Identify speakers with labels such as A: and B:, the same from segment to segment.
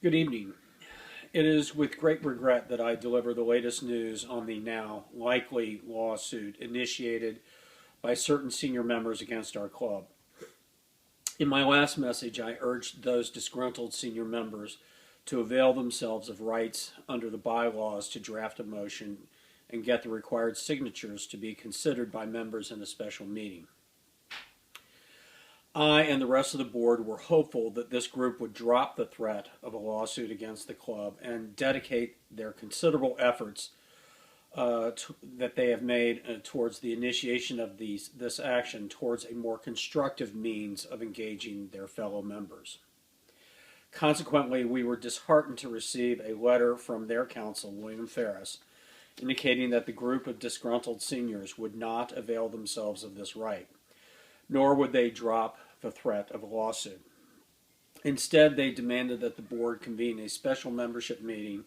A: Good evening. It is with great regret that I deliver the latest news on the now likely lawsuit initiated by certain senior members against our club. In my last message, I urged those disgruntled senior members to avail themselves of rights under the bylaws to draft a motion and get the required signatures to be considered by members in a special meeting. I and the rest of the board were hopeful that this group would drop the threat of a lawsuit against the club and dedicate their considerable efforts that they have made towards the initiation of this action towards a more constructive means of engaging their fellow members. Consequently, we were disheartened to receive a letter from their counsel, William Ferris, indicating that the group of disgruntled seniors would not avail themselves of this right, nor would they drop the threat of a lawsuit. Instead, they demanded that the board convene a special membership meeting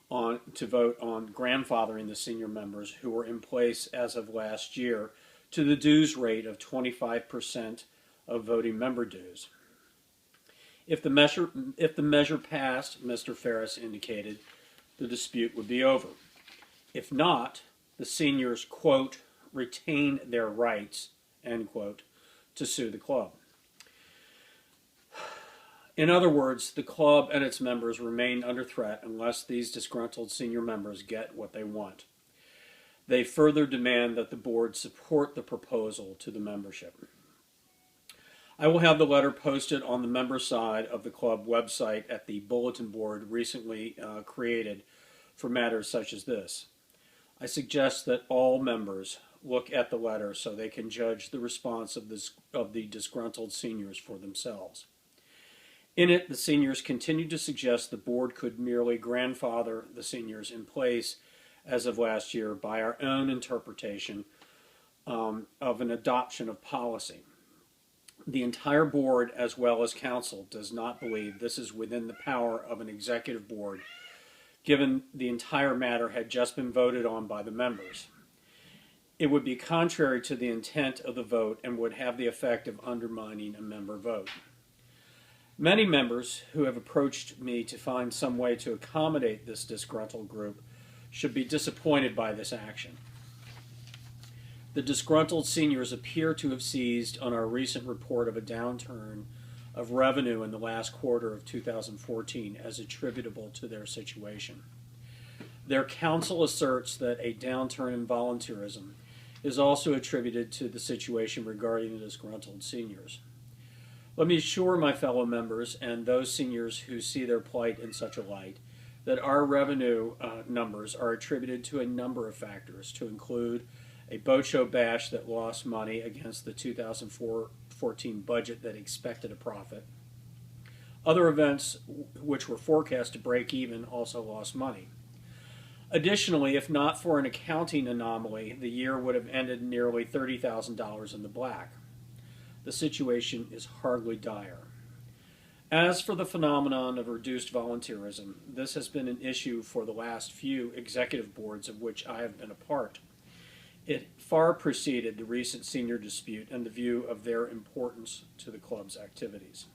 A: to vote on grandfathering the senior members who were in place as of last year to the dues rate of 25% of voting member dues. If the measure passed, Mr. Ferris indicated, the dispute would be over. If not, the seniors, quote, retain their rights, end quote, to sue the club. In other words, the club and its members remain under threat unless these disgruntled senior members get what they want. They further demand that the board support the proposal to the membership. I will have the letter posted on the member side of the club website at the bulletin board recently created for matters such as this. I suggest that all members look at the letter so they can judge the response of the disgruntled seniors for themselves. In it, the seniors continue to suggest the board could merely grandfather the seniors in place as of last year by our own interpretation of an adoption of policy. The entire board, as well as council, does not believe this is within the power of an executive board, given the entire matter had just been voted on by the members. It would be contrary to the intent of the vote and would have the effect of undermining a member vote. Many members who have approached me to find some way to accommodate this disgruntled group should be disappointed by this action. The disgruntled seniors appear to have seized on our recent report of a downturn of revenue in the last quarter of 2014 as attributable to their situation. Their counsel asserts that a downturn in volunteerism is also attributed to the situation regarding the disgruntled seniors. Let me assure my fellow members and those seniors who see their plight in such a light that our revenue numbers are attributed to a number of factors, to include a boat show bash that lost money against the 2014 budget that expected a profit. Other events which were forecast to break even also lost money. Additionally, if not for an accounting anomaly, the year would have ended nearly $30,000 in the black. The situation is hardly dire. As for the phenomenon of reduced volunteerism, this has been an issue for the last few executive boards of which I have been a part. It far preceded the recent senior dispute and the view of their importance to the club's activities.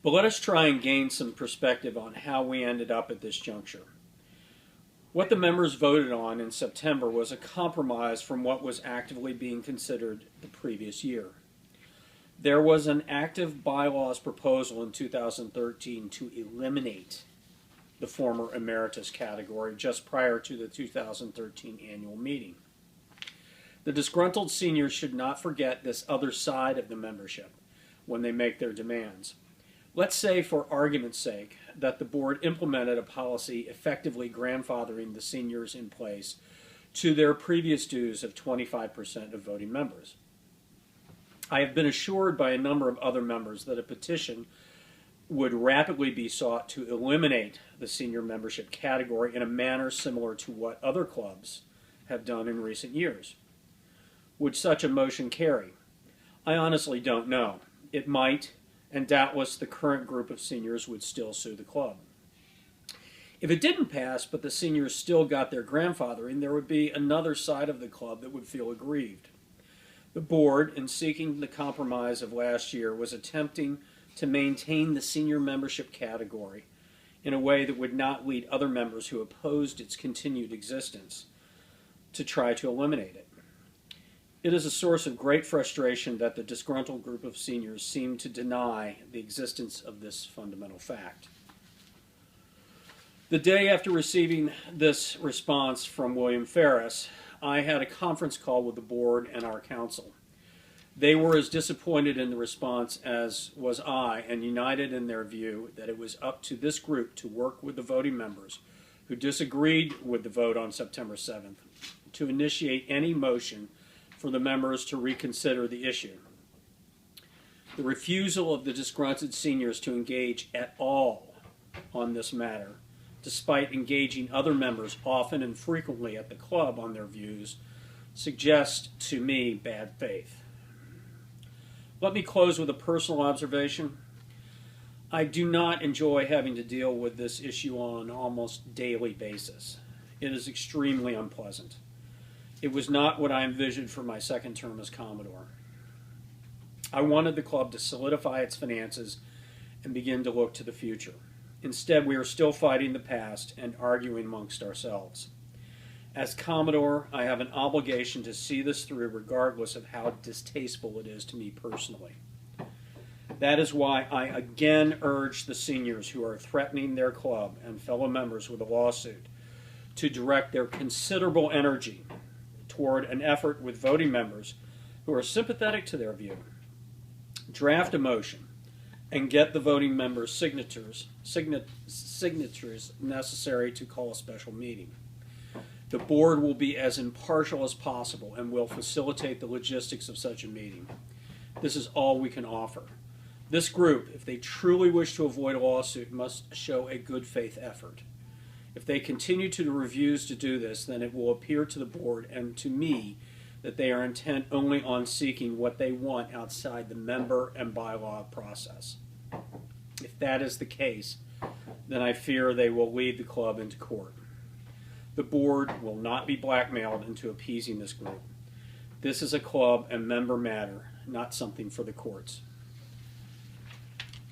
A: But let us try and gain some perspective on how we ended up at this juncture. What the members voted on in September was a compromise from what was actively being considered the previous year. There was an active bylaws proposal in 2013 to eliminate the former emeritus category just prior to the 2013 annual meeting. The disgruntled seniors should not forget this other side of the membership when they make their demands. Let's say, for argument's sake, that the board implemented a policy effectively grandfathering the seniors in place to their previous dues of 25% of voting members. I have been assured by a number of other members that a petition would rapidly be sought to eliminate the senior membership category in a manner similar to what other clubs have done in recent years. Would such a motion carry? I honestly don't know. It might, and doubtless the current group of seniors would still sue the club. If it didn't pass, but the seniors still got their grandfathering, there would be another side of the club that would feel aggrieved. The board, in seeking the compromise of last year, was attempting to maintain the senior membership category in a way that would not lead other members who opposed its continued existence to try to eliminate it. It is a source of great frustration that the disgruntled group of seniors seem to deny the existence of this fundamental fact. The day after receiving this response from William Ferris, I had a conference call with the board and our council. They were as disappointed in the response as was I, and united in their view that it was up to this group to work with the voting members who disagreed with the vote on September 7th to initiate any motion for the members to reconsider the issue. The refusal of the disgruntled seniors to engage at all on this matter, despite engaging other members often and frequently at the club on their views, suggests to me bad faith. Let me close with a personal observation. I do not enjoy having to deal with this issue on an almost daily basis. It is extremely unpleasant. It was not what I envisioned for my second term as Commodore. I wanted the club to solidify its finances and begin to look to the future. Instead, we are still fighting the past and arguing amongst ourselves. As Commodore, I have an obligation to see this through regardless of how distasteful it is to me personally. That is why I again urge the seniors who are threatening their club and fellow members with a lawsuit to direct their considerable energy toward an effort with voting members who are sympathetic to their view. Draft a motion and get the voting members' signatures necessary to call a special meeting. The board will be as impartial as possible and will facilitate the logistics of such a meeting. This is all we can offer. This group, if they truly wish to avoid a lawsuit, must show a good faith effort. If they continue to refuse to do this, then it will appear to the board and to me that they are intent only on seeking what they want outside the member and bylaw process. If that is the case, then I fear they will lead the club into court. The board will not be blackmailed into appeasing this group. This is a club and member matter, not something for the courts.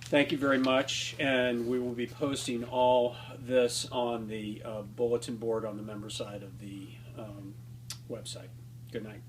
A: Thank you very much, and we will be posting all this on the bulletin board on the member side of the website. Good night.